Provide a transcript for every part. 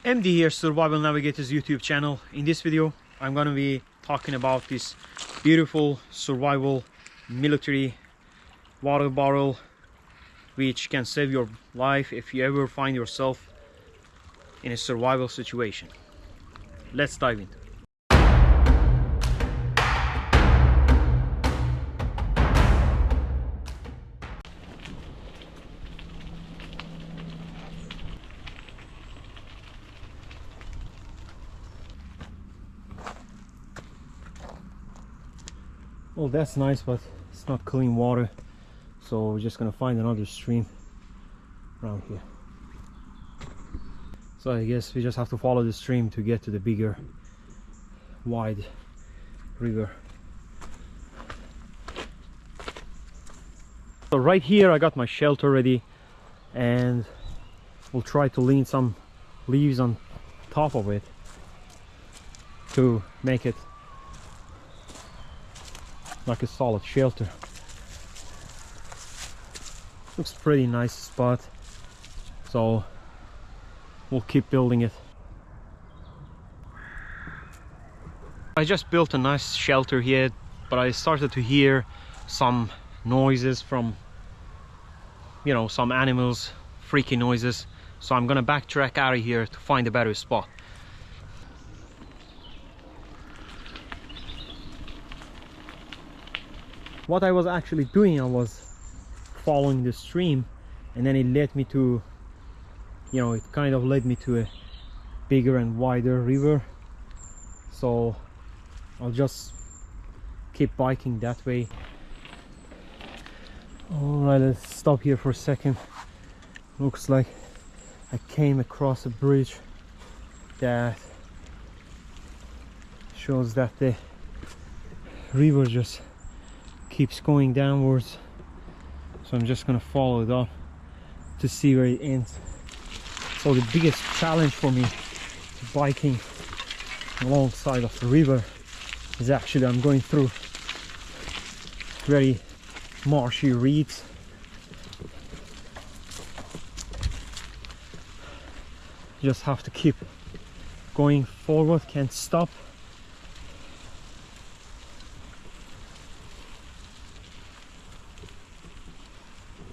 MD here, Survival Navigators YouTube channel. In this video I'm going to be talking about this beautiful survival military water bottle which can save your life if you ever find yourself in a survival situation. Let's dive in. Well, that's nice, but it's not clean water, so we're just gonna find another stream around here. So I guess we just have to follow the stream to get to the bigger wide river. So right here I got my shelter ready, and we'll try to lean some leaves on top of it to make it like a solid shelter. Looks pretty nice spot, so we'll keep building it. I just built a nice shelter here, but I started to hear some noises from, you know, some animals, freaky noises, so I'm gonna backtrack out of here to find a better spot. What I was actually doing, I was following the stream, and then it led me to, you know, it kind of led me to a bigger and wider river, so I'll just keep biking that way. Alright, let's stop here for a second. Looks like I came across a bridge that shows that the river just keeps going downwards, so I'm just gonna follow it up to see where it ends. So the biggest challenge for me to biking alongside of the river is actually I'm going through very marshy reeds. Just have to keep going forward, can't stop.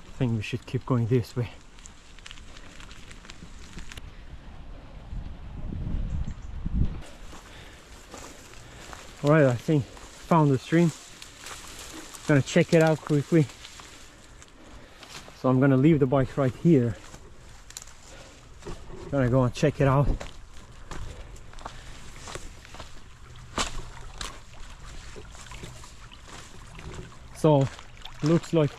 I think we should keep going this way. Alright, I think found the stream. Gonna check it out quickly. So I'm gonna leave the bike right here. Gonna go and check it out. So looks like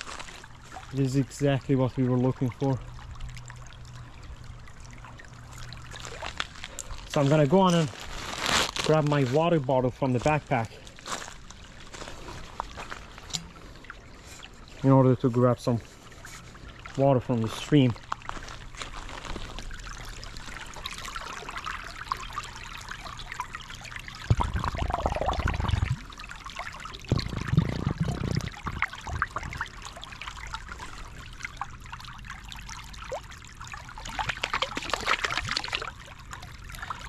this is exactly what we were looking for. So I'm gonna go on and grab my water bottle from the backpack in order to grab some water from the stream.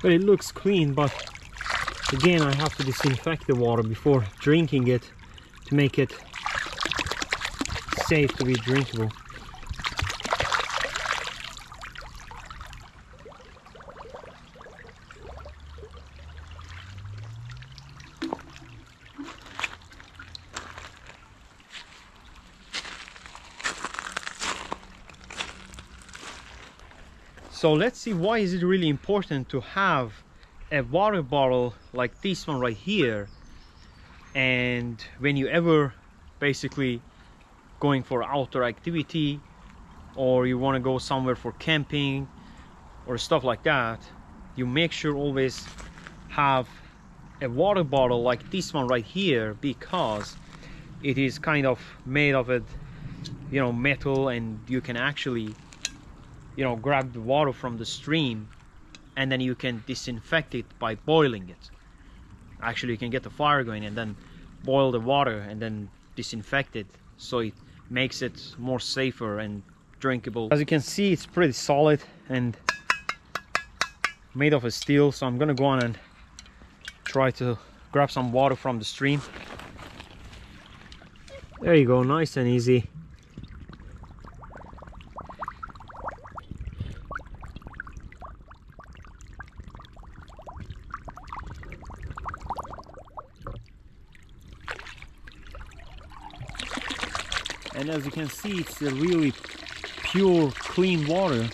But it looks clean, but again I have to disinfect the water before drinking it to make it safe to be drinkable. So let's see, why is it really important to have a water bottle like this one right here, and when you ever basically going for outdoor activity, or you want to go somewhere for camping or stuff like that, you make sure always have a water bottle like this one right here, because it is kind of made of it, you know, metal, and you can actually, you know, grab the water from the stream and then you can disinfect it by boiling it. Actually, you can get the fire going and then boil the water and then disinfect it, so it makes it more safer and drinkable. As you can see, it's pretty solid, and made of a steel, so I'm gonna go on and try to grab some water from the stream. There you go, nice and easy. And as you can see, it's a really pure, clean water,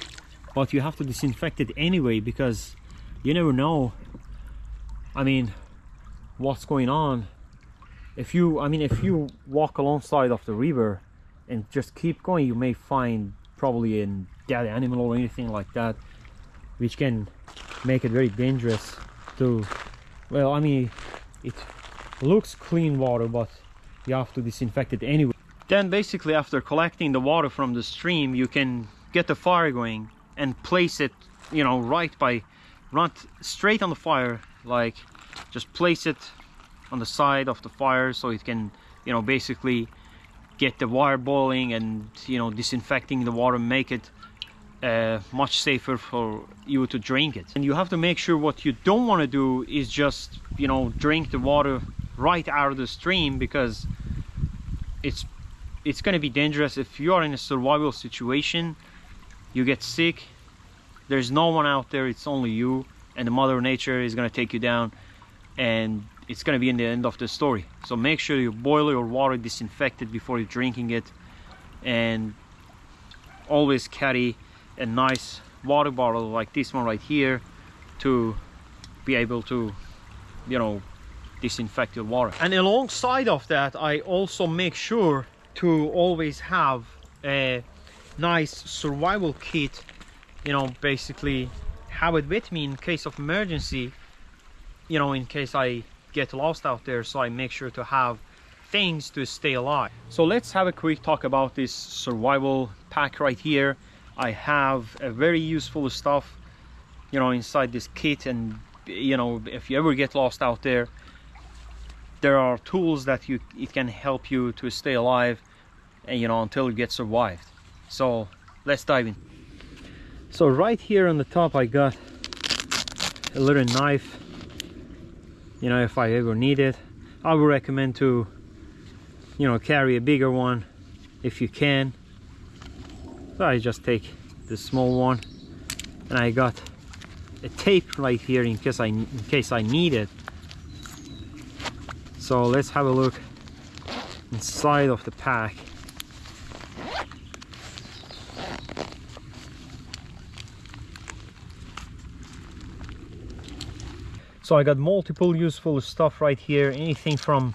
but you have to disinfect it anyway, because you never know, I mean, what's going on. If you walk alongside of the river and just keep going, you may find probably a dead animal or anything like that, which can make it very dangerous to, well, I mean, it looks clean water, but you have to disinfect it anyway. Then basically, after collecting the water from the stream, you can get the fire going and place it, you know, run straight on the fire, like just place it on the side of the fire so it can, you know, basically get the water boiling and, you know, disinfecting the water, make it much safer for you to drink it. And you have to make sure what you don't want to do is just, you know, drink the water right out of the stream, because it's going to be dangerous. If you are in a survival situation, you get sick, there's no one out there, it's only you, and the Mother Nature is going to take you down, and it's going to be in the end of the story. So make sure you boil your water, disinfect it before you're drinking it, and always carry a nice water bottle like this one right here to be able to, you know, disinfect your water. And alongside of that, I also make sure to always have a nice survival kit, you know, basically have it with me in case of emergency, you know, in case I get lost out there. So I make sure to have things to stay alive. So let's have a quick talk about this survival pack right here. I have a very useful stuff, you know, inside this kit, and you know, if you ever get lost out there, there are tools that it can help you to stay alive, and you know, until you get survived. So let's dive in. So right here on the top, I got a little knife, you know, if I ever need it. I would recommend to, you know, carry a bigger one if you can. So I just take the small one, and I got a tape right here in case I need it. So let's have a look inside of the pack. So I got multiple useful stuff right here, anything from,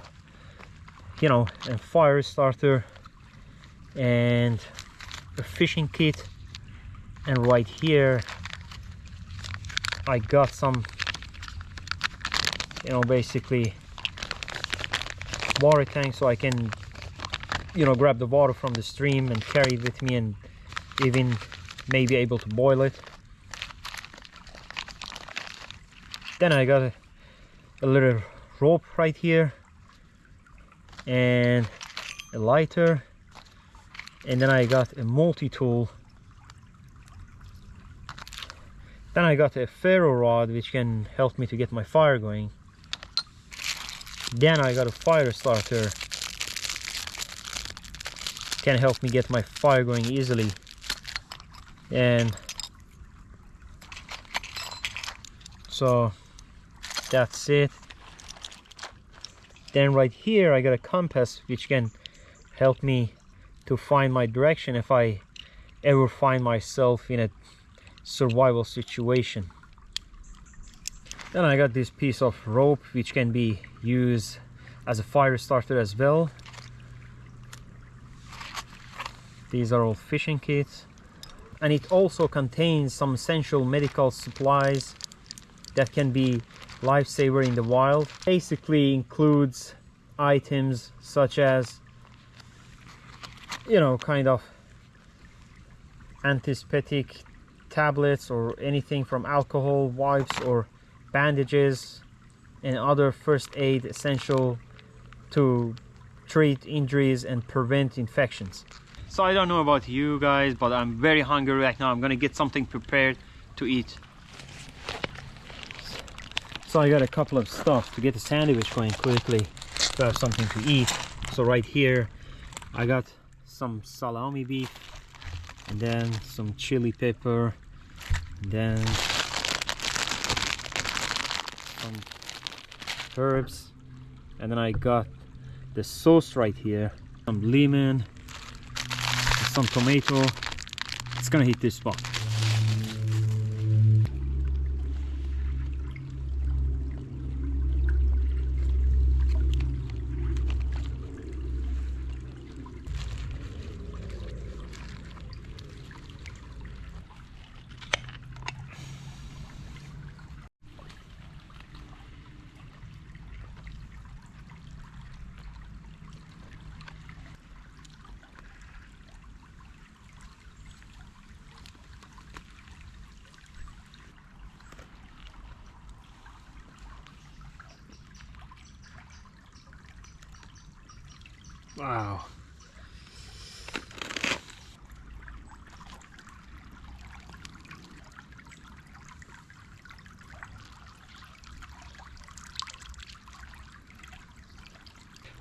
you know, a fire starter and a fishing kit, and right here I got some, you know, basically water tank, so I can, you know, grab the water from the stream and carry it with me, and even maybe able to boil it. Then I got a little rope right here, and a lighter, and then I got a multi-tool. Then I got a ferro rod, which can help me to get my fire going. Then I got a fire starter, can help me get my fire going easily. And so that's it. Then right here I got a compass, which can help me to find my direction if I ever find myself in a survival situation. Then I got this piece of rope, which can be used as a fire starter as well. These are all fishing kits, and it also contains some essential medical supplies that can be lifesaver in the wild. Basically includes items such as, you know, kind of antiseptic tablets, or anything from alcohol, wipes, or bandages, and other first aid essential to treat injuries and prevent infections. So I don't know about you guys, but I'm very hungry right now. I'm gonna get something prepared to eat. So I got a couple of stuff to get the sandwich going quickly, to have something to eat. So right here I got some salami beef, and then some chili pepper, and then some herbs, and then I got the sauce right here, some lemon, some tomato. It's gonna hit this spot. Wow.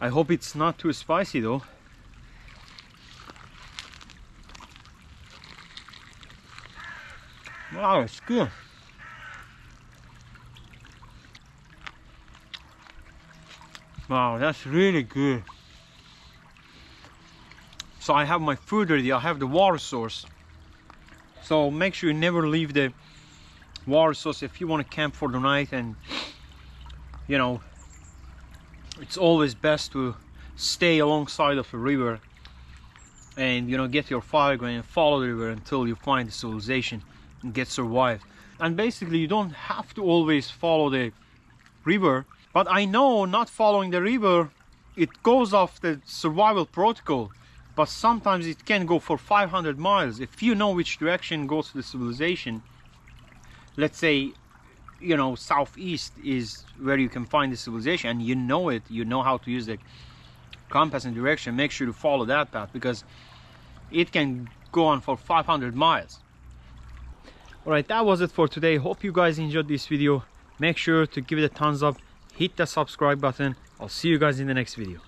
I hope it's not too spicy though. Wow, it's good. Wow, that's really good. So I have my food ready, I have the water source. So make sure you never leave the water source if you want to camp for the night, and you know, it's always best to stay alongside of a river and, you know, get your fire going and follow the river until you find the civilization and get survived. And basically you don't have to always follow the river, but I know not following the river, it goes off the survival protocol, but sometimes it can go for 500 miles if you know which direction goes to the civilization. Let's say, you know, southeast is where you can find the civilization, and you know it, you know how to use the compass and direction. Make sure to follow that path, because it can go on for 500 miles. Alright, that was it for today. Hope you guys enjoyed this video. Make sure to give it a thumbs up, hit the subscribe button. I'll see you guys in the next video.